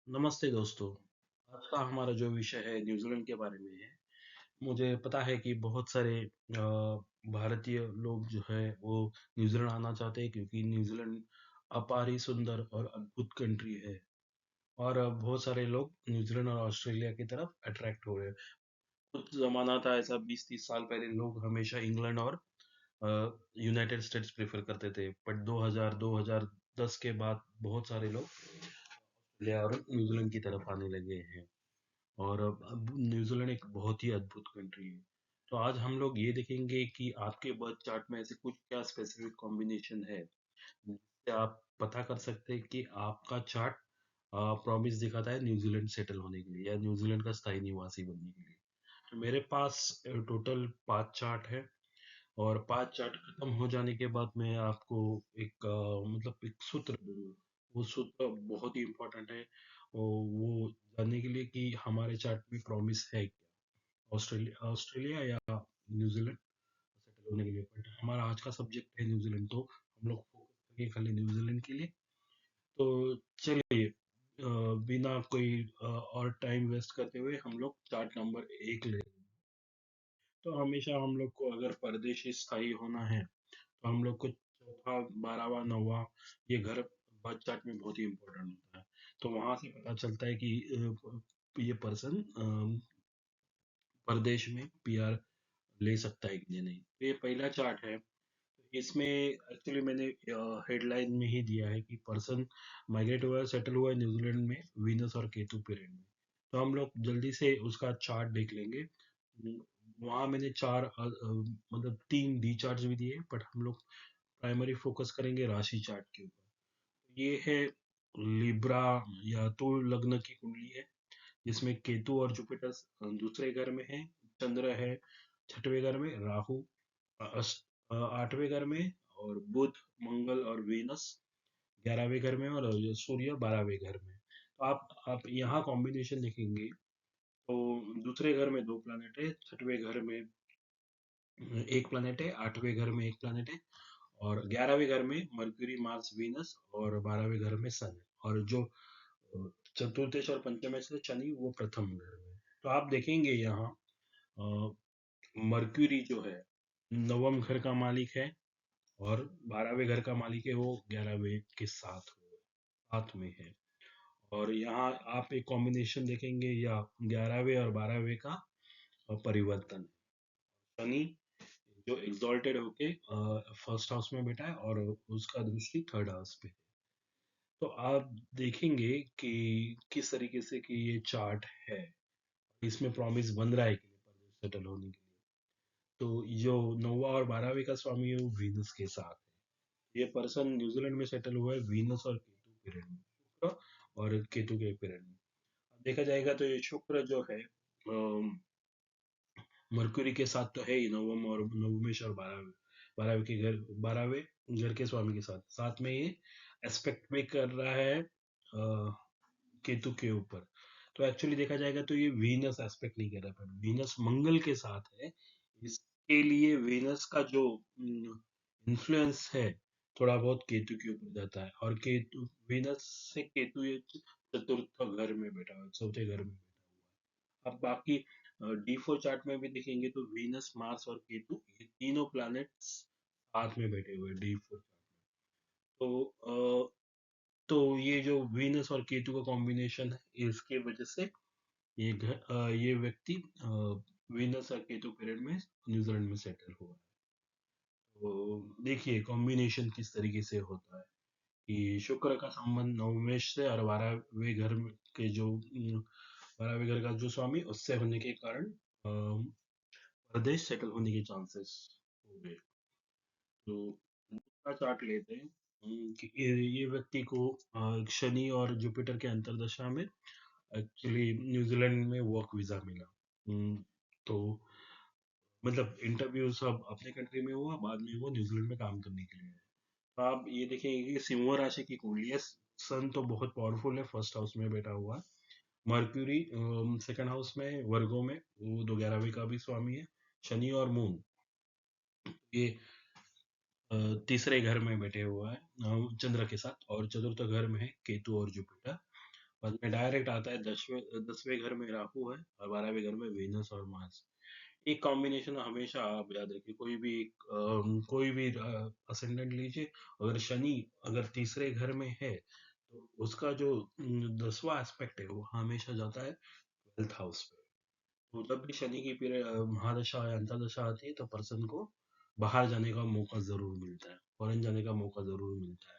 नमस्ते दोस्तों। आज का हमारा जो विषय है न्यूजीलैंड के बारे में है। मुझे पता है कि बहुत सारे भारतीय लोग जो है वो न्यूजीलैंड आना चाहते हैं क्योंकि न्यूजीलैंड अपार ही सुंदर और अद्भुत कंट्री है। और बहुत सारे लोग न्यूजीलैंड और ऑस्ट्रेलिया की तरफ अट्रैक्ट हो रहे हैं। कुछ जमाना था ऐसा 20-30 साल पहले लोग हमेशा इंग्लैंड और यूनाइटेड स्टेट्स प्रेफर करते थे, बट 2010 के बाद बहुत सारे लोग ऑस्ट्रेलिया और न्यूजीलैंड की तरफ आने लगे हैं। और अब न्यूजीलैंड एक बहुत ही अद्भुत कंट्री है। तो आज हम लोग ये देखेंगे कि आपके बर्थ चार्ट में ऐसे कुछ क्या स्पेसिफिक कॉम्बिनेशन है जिससे आप पता कर सकते हैं कि आपका चार्ट प्रॉमिस दिखाता है न्यूजीलैंड सेटल होने के लिए या न्यूजीलैंड का स्थायी निवासी बनने के लिए। तो मेरे पास टोटल 5 चार्ट है। और 5 चार्ट खत्म हो जाने के बाद मैं आपको एक मतलब एक सूत्र दूंगा। वो सूत्र बहुत ही इम्पोर्टेंट है वो जानने के लिए कि हमारे चार्ट में प्रॉमिस है क्या ऑस्ट्रेलिया ऑस्ट्रेलिया या न्यूजीलैंड सेटल होने के लिए। बट हमारा आज का सब्जेक्ट है न्यूजीलैंड, तो हम लोग फोकस करेंगे खाली न्यूजीलैंड के लिए। तो चलिए, बिना कोई और टाइम वेस्ट करते हुए हम लोग चार्ट नंबर 1 ले। तो हमेशा हम लोग को अगर परदेशी स्थायी होना है तो हम लोग को चौथा, 12वां, 9वां ये घर बर्थ चार्ट में बहुत ही इम्पोर्टेंट होता है। तो वहां से पता चलता है कि ये पर्सन परदेश में पीआर ले सकता है कि नहीं। तो ये पहला चार्ट है। इसमें एक्चुअली मैंने हेडलाइन में ही दिया है कि पर्सन माइग्रेट हुआ है, सेटल हुआ है न्यूजीलैंड में वीनस और केतु पीरियड में। तो हम लोग जल्दी से उसका चार्ट देख लेंगे। वहां मैंने मतलब 3 डी चार्ट भी दिए, बट हम लोग प्राइमरी फोकस करेंगे राशि चार्ट के ऊपर। ये है लिब्रा या तो लग्न की कुंडली है जिसमें केतु और जुपिटर दूसरे घर में है। चंद्र है छठवें घर में, राहु 8वें घर में, और बुध, मंगल और वीनस 11वें घर में, और ये सूर्य 12वें घर में। तो आप यहाँ कॉम्बिनेशन देखेंगे तो दूसरे घर में 2 प्लैनेट है, छठवें घर में एक प्लैनेट है, 8वें घर में एक प्लैनेट है, और 11वें घर में मरक्यूरी, मार्स, वीनस, और 12वें घर में सन है। और जो अ, चतुर्थेश और पंचमेश से शनि वो प्रथम घर में। तो आप देखेंगे यहाँ मरक्यूरी जो है नवम घर का मालिक है, और 12वें घर का मालिक है, वो 11वें के साथ में है। और यहाँ आप एक कॉम्बिनेशन देखेंगे या 11वें और 12वें का परिवर्तन। शनि जो एग्जॉल्टेड होके फर्स्ट हाउस में बैठा है और उसका दृष्टि थर्ड हाउस पे है। तो आप देखेंगे कि किस तरीके से कि ये चार्ट है, इसमें प्रॉमिस बन रहा है कि परदेश सेटल होने के लिए। तो जो नौवा और 12वें का स्वामी है वो वीनस के साथ है। ये पर्सन न्यूजीलैंड में सेटल हुआ है वीनस और केतु पीरियड में, शुक्र और केतु के पीरियड में। देखा जाएगा तो ये शुक्र जो है मरकुरी के साथ तो है ही, नवम और नवमेश और 12वें के घर, 12वें घर के स्वामी के साथ साथ में ये एस्पेक्ट में कर रहा है केतु के ऊपर। तो एक्चुअली देखा जाएगा तो ये वीनस एस्पेक्ट नहीं कर रहा है, वीनस मंगल के साथ है। इसके लिए वीनस का जो इन्फ्लुएंस है थोड़ा बहुत केतु के ऊपर जाता है, और केतु वीनस से केतु ये चतुर्थ घर में बैठा हुआ है, चौथे घर में बैठा हुआ है। अब बाकी D4 चार्ट में भी देखेंगे तो वीनस, मार्स और केतु ये तीनों प्लैनेट्स साथ में बैठे हुए हैं D4 चार्ट में। तो ये जो वीनस और केतु का कॉम्बिनेशन है इसके वजह से ये व्यक्ति वीनस और केतु पीरियड में न्यूजीलैंड में सेटल हुआ है। तो देखिए कॉम्बिनेशन किस तरीके से होता है कि शुक्र का संबंध नवमेश से और 12वें घर के जो 12वें घर का जो स्वामी उससे होने के कारण प्रदेश सेटल होने के चांसेस हो गए। तो दूसरा चार्ट लेते हैं कि ये व्यक्ति को शनि और जुपिटर के अंतरदशा में एक्चुअली न्यूजीलैंड में वर्क वीजा मिला। तो मतलब इंटरव्यू सब अपने कंट्री में हुआ, बाद में वो न्यूजीलैंड में काम करने के लिए आए। तो आप ये देखेंगे कि सिंह राशि की कुंडली है। सन तो बहुत पावरफुल है, फर्स्ट हाउस में बैठा हुआ है। मर्क्यूरी सेकंड हाउस में वर्गो में, वो 11वें का भी स्वामी है। शनि और मून ये तीसरे घर में बैठे हुआ है चंद्र के साथ, और चतुर्थ घर में है केतु और जुपिटर। बाद में डायरेक्ट आता है 10वें घर में राहु है और 12वें घर में वेनस और मार्स। एक कॉम्बिनेशन हमेशा आप याद रखिए, कोई भी असेंडेंट लीजिए, अगर शनि अगर तीसरे घर में है तो उसका जो 10वां एस्पेक्ट है वो हमेशा जाता है 12th हाउस पे। तो जब भी शनि की पीरियड महादशा या अंतर्दशा आती है तो पर्सन को बाहर जाने का मौका जरूर मिलता है, फॉरेन जाने का मौका जरूर मिलता है।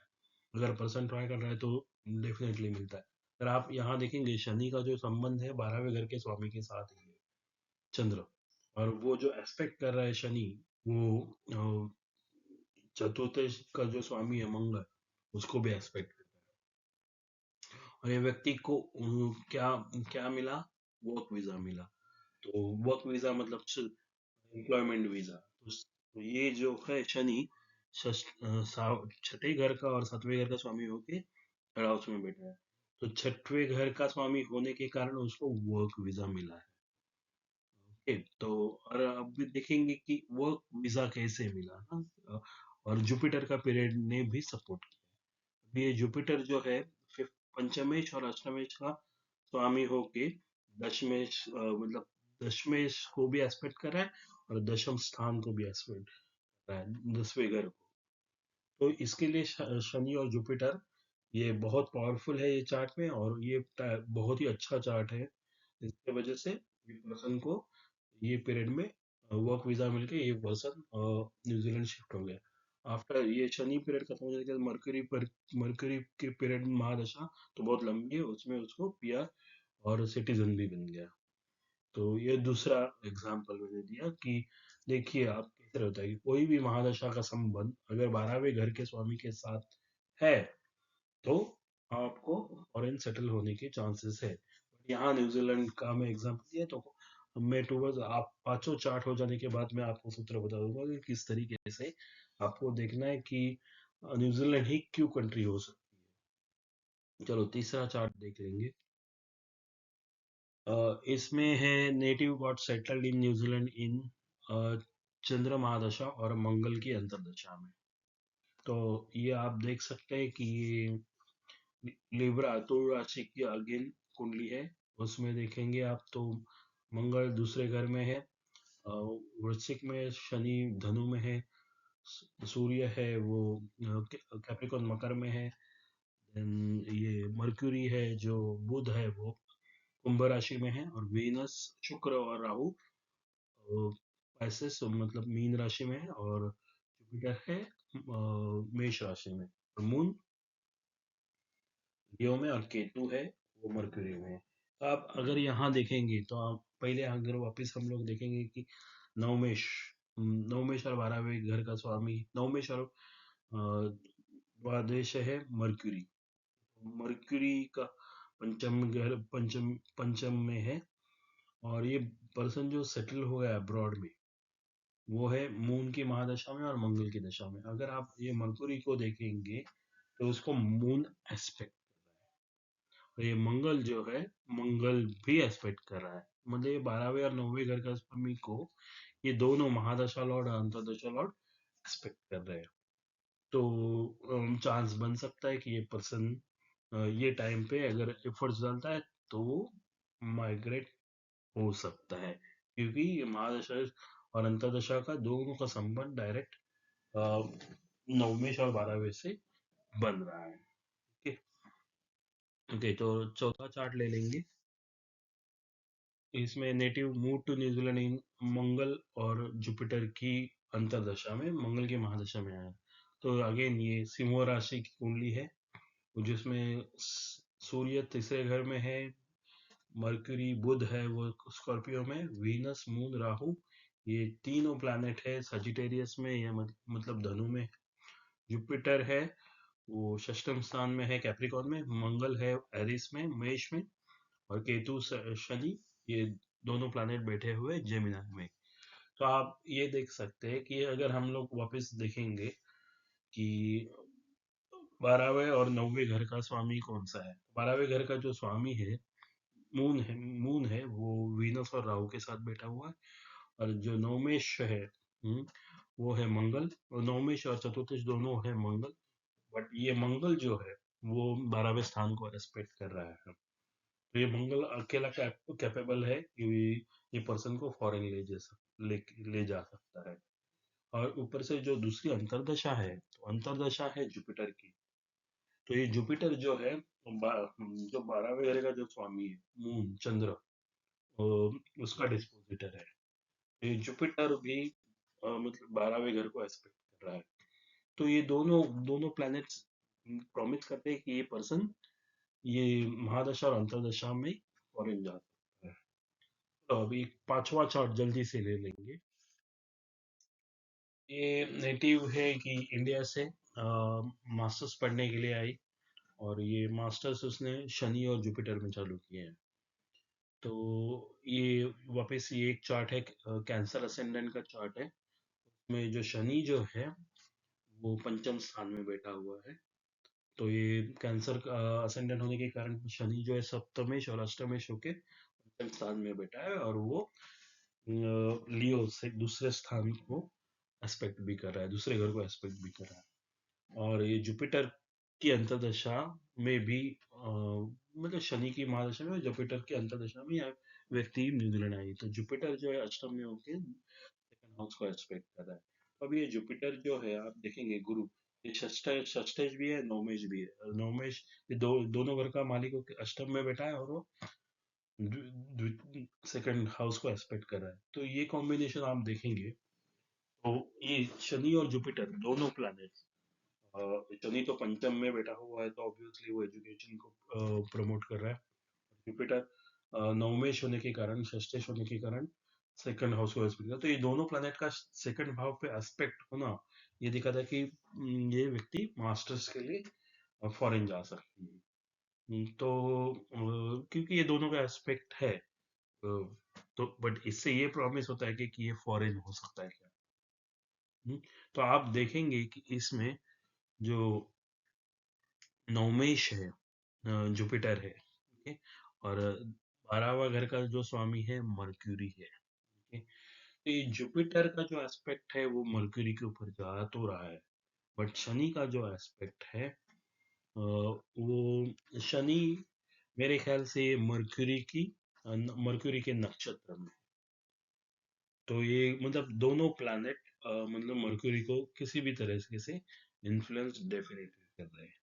अगर पर्सन ट्राई कर रहा है तो डेफिनेटली मिलता है। अगर आप यहाँ देखेंगे शनि का जो संबंध है 12वें घर के स्वामी के साथ ही है, चंद्र। और वो जो एस्पेक्ट कर रहा है शनि, वो चतुर्थ का जो स्वामी है मंगल, उसको भी एस्पेक्ट करता है। और ये व्यक्ति को क्या क्या मिला? वर्क वीजा मिला। तो वर्क वीजा मतलब एम्प्लॉयमेंट वीजा। तो ये जो है शनि छठे घर का और 7वें घर का स्वामी होके थर्ड हाउस में बैठा है। तो छठवें घर का स्वामी होने के कारण उसको वर्क वीजा मिला है। ओके, तो और अब भी देखेंगे कि वर्क वीजा कैसे मिला ना। और जुपिटर का पीरियड ने भी सपोर्ट किया। ये जुपिटर जो है पंचमेश और अष्टमेश का स्वामी होके दशमेश मतलब दशमेश को भी एस्पेक्ट कर रहा है और दशम स्थान को भी एस्पेक्ट कर रहा है, 10वें घर को। तो इसके लिए शनि और जुपिटर ये बहुत पावरफुल है ये चार्ट में, और ये बहुत ही अच्छा चार्ट है। इसके वजह से ये पर्सन को ये पीरियड में वर्क वीजा मिलके ये पर्सन न्यूजीलैंड शिफ्ट हो गया। आफ्टर ये शनि पीरियड खत्म हो जाने के बाद मरकरी के पीरियड महादशा तो बहुत लंबी है, उसमें उसको पीआर और सिटीजन भी बन गया। तो ये दूसरा एग्जाम्पल मैंने दिया कि देखिए आप कैसे होता है कि कोई भी महादशा का संबंध अगर 12वें घर के स्वामी के साथ है तो आपको फॉरेन सेटल होने के चांसेस है। यहाँ न्यूजीलैंड का मैं एग्जांपल दिया तो मैं टूवर्ड्स आप पांचों चार्ट हो जाने के बाद मैं आपको सूत्र बता दूंगा कि किस तरीके से आपको देखना है कि न्यूजीलैंड ही क्यों कंट्री हो सकती है। चलो तीसरा चार्ट देख लेंगे। इसमें है native got settled in New Zealand इन चंद्र महादशा और मंगल की अंतरदशा में। तो ये आप देख सकते हैं कि ये लिब्रा तुला राशि की अगेन कुंडली है। उसमें देखेंगे आप तो मंगल दूसरे घर में है, वृश्चिक में शनि धनु में है, सूर्य है वो कैप्रिकॉर्न मकर में है। ये मर्क्यूरी है जो बुध है वो कुंभ राशि में है, और वीनस शुक्र और राहु पैसेस मतलब मीन राशि में है, और जुपिटर है मेष राशि में, और मून लियो में, और केतु है वो मरकरी में है। तो आप अगर यहाँ देखेंगे तो आप पहले अगर वापस हम लोग देखेंगे कि नवमेश नवमेश और 12वें घर का स्वामी नवमेश और द्वादश है मरक्यूरी। मरक्यूरी का पंचम में है, और ये पर्सन जो सेटल हो गया अब्रॉड में वो है मून की महादशा में और मंगल की दशा में। अगर आप ये मरकुरी को देखेंगे तो उसको मून एस्पेक्ट, तो ये मंगल जो है मंगल भी एस्पेक्ट कर रहा है। मतलब ये 12वें और 9वें घर का स्वामी को ये दोनों महादशा लॉर्ड और अंतरदशा लॉर्ड एक्सपेक्ट कर रहे हैं। तो चांस बन सकता है कि ये पर्सन ये टाइम पे अगर एफर्ट्स डालता है तो वो माइग्रेट हो सकता है, क्योंकि ये महादशा और अंतरदशा का दोनों का संबंध डायरेक्ट नवमेश और 12वें से बन रहा है। ओके। ओके, तो चौथा चार्ट ले लेंगे। इसमें नेटिव मूव टू न्यूजीलैंड इन मंगल और जुपिटर की अंतरदशा में, मंगल की महादशा में आया। तो अगेन ये सिंह राशि की कुंडली है जिसमें सूर्य तीसरे घर में है, मरकरी बुध है वो स्कॉर्पियो में, वीनस मून राहु ये तीनों प्लैनेट है सजिटेरियस में या मतलब धनु में। जुपिटर है वो षष्ठम स्थान में है कैप्रिकॉर्न में, मंगल है एरिस में मेष में, और केतु शनि ये दोनों प्लैनेट बैठे हुए जेमिनी में। तो आप ये देख सकते हैं कि अगर हम लोग वापस देखेंगे कि 12वें और 9वें घर का स्वामी कौन सा है। 12वें घर का जो स्वामी है मून है वो वीनस और राहु के साथ बैठा हुआ है, और जो नवमेश है वो है मंगल, और नवमेश और चतुर्थेश दोनों है मंगल। बट ये मंगल जो है वो 12वें स्थान को रेस्पेक्ट कर रहा है। तो ये मंगल अकेला कैपेबल है कि ये पर्सन को फॉरेन ले जा सकता है। और ऊपर से जो दूसरी अंतर्दशा है, तो अंतर्दशा है जुपिटर की। तो ये जुपिटर जो है, जो 12वें घर का जो स्वामी है, मून चंद्र, उसका डिस्पोजिटर है। ये जुपिटर भी मतलब 12वें घर को एस्पेक्ट कर रहा है। तो ये दोनों दोनों प्लैनेट्स प्रॉमिस करते हैं कि ये पर्सन ये महादशा और अंतर्दशा में फॉरेन जा सकता है। तो अभी पांचवा चार्ट जल्दी से ले लेंगे। ये नेटिव है कि इंडिया से मास्टर्स पढ़ने के लिए आई, और ये मास्टर्स उसने शनि और जुपिटर में चालू किए हैं। तो ये वापस ये एक चार्ट है, कैंसर असेंडेंट का चार्ट है। में जो शनि जो है वो पंचम स्थान में बैठा हुआ है। तो ये कैंसर का असेंडेंट होने के कारण शनि जो है सप्तमेश और अष्टमेश होके पंचम स्थान में बैठा है, और वो लियो से दूसरे स्थान को एस्पेक्ट भी कर रहा है, दूसरे घर को एस्पेक्ट भी कर रहा है। और ये जुपिटर की अंतर्दशा में भी मतलब शनि की महादशा में जुपिटर की अंतर्दशा में यह व्यक्ति न्यूजीलैंड आई, तो जुपिटर जो है अष्टम में होके सेकंड हाउस को एस्पेक्ट कर रहा है। तो अब ये जुपिटर जो है आप देखेंगे गुरु, ये षष्ठेश भी है, नवमेश भी है। नवमेश ये दोनों घर का मालिक होके अष्टम में बैठा है, और वो सेकंड हाउस को एस्पेक्ट कर रहा है। तो ये कॉम्बिनेशन आप देखेंगे, तो ये शनि और जुपिटर दोनों प्लैनेट्स, शनि तो पंचम में बैठा हुआ है, तो ऑब्वियसली वो एजुकेशन को प्रमोट कर रहा है। जुपिटर नवमेश होने के कारण, षष्ठेश होने के कारण सेकंड हाउस को एस्पेक्ट करता है। तो ये दोनों प्लैनेट का सेकंड भाव पे एस्पेक्ट होना ये दिखाता है कि ये व्यक्ति मास्टर्स के लिए फॉरेन जा सकती है। तो क्योंकि ये दोनों का एस्पेक्ट है, तो बट इससे ये प्रॉमिस होता है कि ये फॉरेन हो सकता है क्या। हम्म, तो आप देखेंगे कि इसमें जो नवमेश है, जुपिटर है, ठीक है, और 12वां घर का जो स्वामी है मर्क्यूरी है, ठीक है। तो ये जुपिटर का जो एस्पेक्ट है वो मर्क्यूरी के ऊपर जा तो रहा है, बट शनि का जो एस्पेक्ट है वो शनि मेरे ख्याल से मर्क्यूरी के नक्षत्र में। तो ये मतलब दोनों प्लैनेट मतलब मर्क्यूरी को किसी भी तरह से इन्फ्लुएंस डेफिनेटली कर रहे हैं।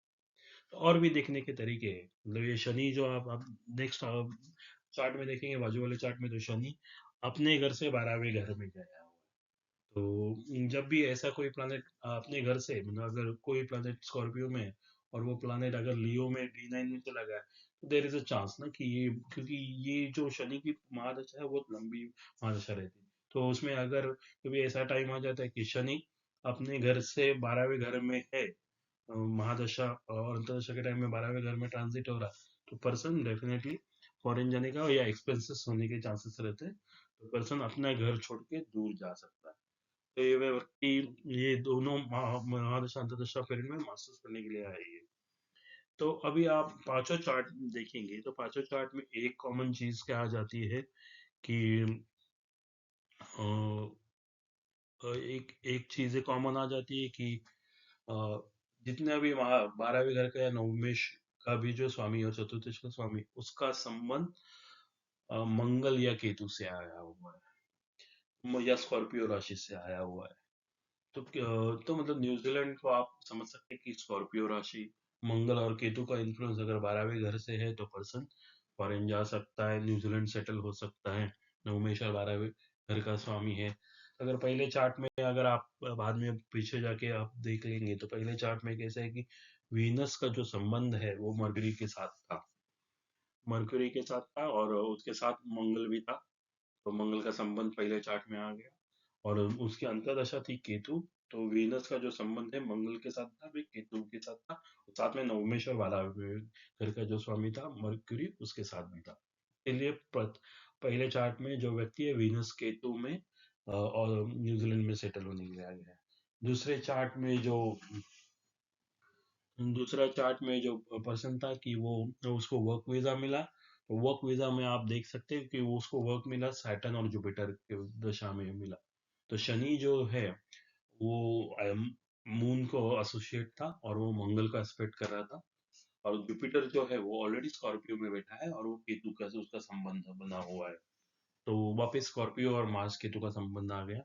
तो और भी देखने के तरीके हैं, मतलब ये शनि जो आप नेक्स्ट चार्ट में देखेंगे, बाजू वाले चार्ट में, तो शनि अपने घर से 12वें घर में गया हुआ है। तो जब भी ऐसा कोई प्लैनेट अपने घर से, मतलब अगर कोई प्लैनेट स्कॉर्पियो में है और वो प्लैनेट अगर लियो में D9 में चला गया, तो देर इज अ चांस ना कि ये, क्योंकि ये जो शनि की महादशा है बहुत लंबी महादशा रहती है। तो उसमें अगर कभी ऐसा टाइम आ जाता है कि शनि अपने घर से 12वें घर में है, महादशा और अंतरदशा के टाइम में 12वें घर में ट्रांजिट हो रहा, तो पर्सन डेफिनेटली फॉरेन जाने का या एक्सपेंसेस होने के चांसेस रहते हैं। तो पर्सन अपना घर छोड़ के दूर जा सकता है। तो ये व्यक्ति ये दोनों महादशा अंतरदशा पीरियड में मास्टर्स करने के लिए आए हैं। तो अभी आप पांचों चार्ट देखेंगे, तो पांचों चार्ट में एक कॉमन चीज क्या आ जाती है कि अ, एक एक चीज कॉमन आ जाती है कि अ, जितने भी 12वें घर का या नवमेश का भी जो स्वामी है, चतुर्थेश का स्वामी, उसका संबंध मंगल या केतु से आया हुआ है, या स्कॉर्पियो राशि से आया हुआ है। तो तो मतलब न्यूजीलैंड को आप समझ सकते हैं कि स्कॉर्पियो राशि, मंगल और केतु का इन्फ्लुएंस अगर 12वें घर से है, तो पर्सन फॉरेन जा सकता है, न्यूजीलैंड सेटल हो सकता है। नवमेश और 12वें घर का स्वामी है। अगर पहले चार्ट में, अगर आप बाद में पीछे जाके आप देख लेंगे, तो पहले चार्ट में कैसा है कि वीनस का जो संबंध है वो मरकरी के साथ था, मरकरी के साथ था, और उसके साथ मंगल भी था। तो मंगल का संबंध पहले चार्ट में आ गया, और उसकी अंतर्दशा थी केतु। तो वीनस का जो संबंध है मंगल के साथ था, भी केतु के साथ था, और साथ में नवमेश और 12वें घर का जो स्वामी था मरक्यूरी, उसके साथ भी था। इसलिए पहले चार्ट में जो व्यक्ति है वीनस केतु में और न्यूजीलैंड में सेटल होने के लिए आ गया है। दूसरे चार्ट में जो दूसरा चार्ट में जो पर्सन था कि वो उसको वर्क वीजा मिला, तो वर्क वीजा में आप देख सकते हैं कि वो उसको वर्क मिला सैटर्न और जुपिटर के दशा में मिला। तो शनि जो है वो मून को एसोसिएट था, और वो मंगल का एस्पेक्ट कर रहा था। और जुपिटर जो है वो ऑलरेडी स्कॉर्पियो में बैठा है और वो केतु का से उसका संबंध बना हुआ है। तो वापस स्कॉर्पियो और मार्स केतु का संबंध आ गया।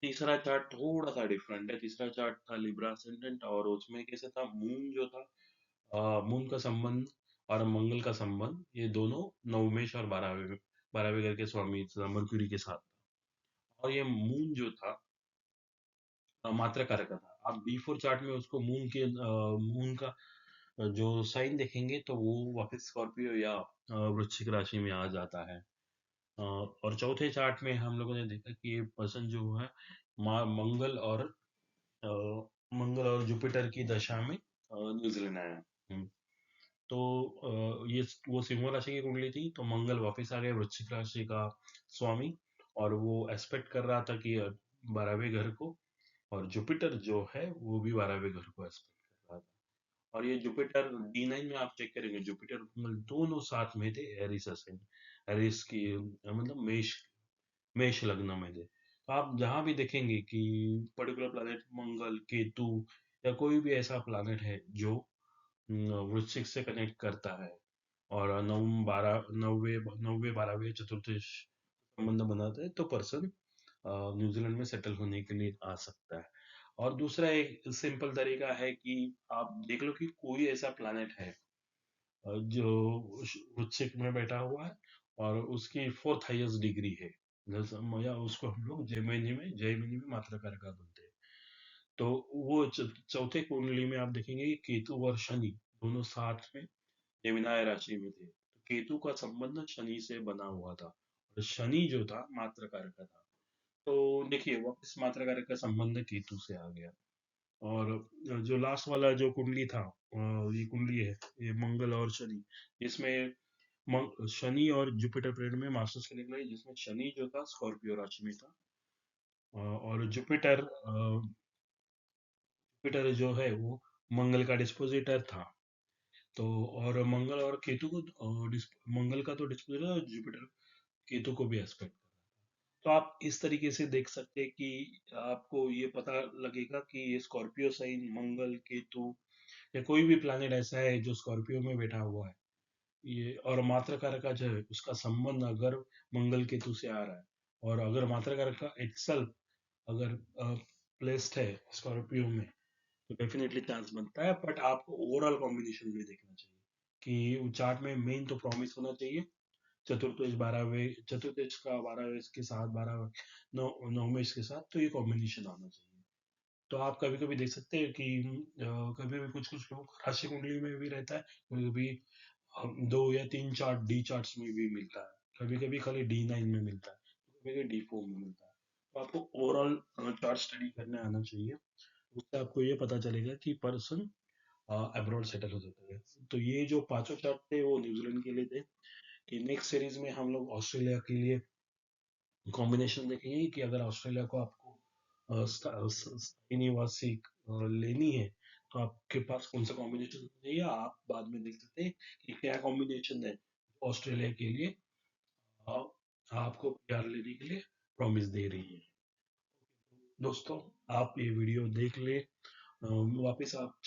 तीसरा चार्ट थोड़ा सा डिफरेंट है। तीसरा चार्ट था लिब्रा असेंडेंट और उसमें कैसे था, मून जो था, मून का संबंध और मंगल का संबंध, ये दोनों नवमेश और बारहवें बारहवें घर के स्वामी मरकुरी के साथ। और ये मून जो था मात्रा कारक का था। आप B4 चार्ट में उसको मून का जो साइन देखेंगे तो वो वापस स्कॉर्पियो या वृश्चिक राशि में आ जाता है। और चौथे चार्ट में हम लोगों ने देखा कि ये पर्सन जो है मंगल और अ, मंगल और जुपिटर की दशा में न्यूजीलैंड आया। तो ये वो सिंह राशि की कुंडली थी, तो मंगल वापस आ गए वृश्चिक राशि का स्वामी, और वो एक्सपेक्ट कर रहा था कि 12वें घर को, और जुपिटर जो है वो भी 12वें घर को एक्सपेक्ट कर रहा था। और ये जुपिटर D9 में आप चेक करेंगे, जुपिटर मंगल दोनों साथ में थे एरिस असेंड, एरिस की मतलब मेष मेष लग्न में थे। तो आप जहां भी देखेंगे कि पर्टिकुलर प्लैनेट मंगल केतु या कोई भी ऐसा प्लैनेट है जो वृश्चिक से कनेक्ट करता है और नौवे नौवे 12वें चतुर्थेश संबंध बनाते हैं, तो पर्सन न्यूजीलैंड में सेटल होने के लिए आ सकता है। और दूसरा एक सिंपल तरीका है कि आप देख लो कि कोई ऐसा प्लैनेट है जो वृश्चिक में बैठा हुआ है और उसकी फोर्थ हाईएस्ट डिग्री है, या उसको हम लोग जयमिनी में मात्रा कारका बोलते हैं। तो वो चौथे कुंडली में आप देखेंगे कि केतु और शनि दोनों साथ में जेमिनाय राशि में थे। तो केतु का संबंध शनि से बना हुआ था और शनि जो था मात्रा कारक का था। तो देखिए वापस मात्रा कारक का संबंध केतु से आ गया। और जो लास्ट वाला जो कुंडली था, ये कुंडली है, ये मंगल और शनि, इसमें शनि और जुपिटर प्लेनेट में मास्टर्स के लिए, जिसमें शनि जो था स्कॉर्पियो राशि में था, और जुपिटर जो है वो मंगल का डिस्पोजिटर था। तो और मंगल और केतु को मंगल का तो डिस्पोजिटर, जुपिटर केतु को भी एस्पेक्ट। तो आप इस तरीके से देख सकते हैं कि आपको ये पता लगेगा कि ये स्कॉर्पियो साइन मंगल केतु या कोई भी प्लैनेट ऐसा है जो स्कॉर्पियो में बैठा हुआ है, ये और मात्रा कारक का जो है उसका संबंध अगर मंगल केतु से आ रहा है, और अगर मात्रा कारक का itself अगर प्लेस्ड है स्कॉर्पियो में, तो डेफिनेटली चांस बनता है। बट आपको ओवरऑल कॉम्बिनेशन भी देखना चाहिए कि चार्ट में मेन तो प्रॉमिस होना चाहिए, चतुर्थेश का 12वें के साथ, 12 नौ नवमेश के साथ, तो ये कॉम्बिनेशन आना चाहिए। तो आप कभी कभी देख सकते हैं कि कभी भी कुछ कुछ लोग राशि कुंडली में भी रहता है, कभी कभी दो या तीन चार्ट डी चार्ट्स में भी मिलता है, कभी कभी खाली D9 में मिलता है, कभी कभी D4 में मिलता है। तो आपको ओवरऑल चार्ट स्टडी करने आना चाहिए, उससे आपको ये पता चलेगा कि पर्सन अब्रॉड सेटल हो जाता है। तो ये जो पांचों चार्ट थे वो न्यूजीलैंड के लिए थे। कि नेक्स्ट सीरीज में हम लोग ऑस्ट्रेलिया के लिए कॉम्बिनेशन देखेंगे कि अगर ऑस्ट्रेलिया को आपको स्थायी निवासी लेनी है, तो आपके पास कौन सा कॉम्बिनेशन चाहिए। आप बाद में देख सकते हैं कि क्या कॉम्बिनेशन है ऑस्ट्रेलिया के लिए आ, आपको प्यार लेने के लिए प्रॉमिस दे रही है। दोस्तों, आप ये वीडियो देख ले, वापस आप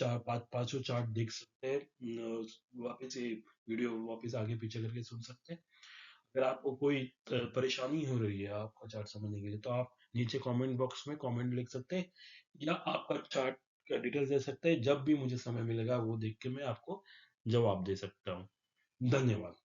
पांचों चार्ट देख सकते हैं, वापस ये वीडियो वापस आगे पीछे करके सुन सकते हैं। अगर आपको कोई परेशानी हो रही है आपका चार्ट समझने के लिए, तो आप नीचे कमेंट बॉक्स में कमेंट लिख सकते हैं, या आपका चार्ट का डिटेल्स दे सकते हैं। जब भी मुझे समय मिलेगा वो देख के मैं आपको जवाब दे सकता हूँ। धन्यवाद।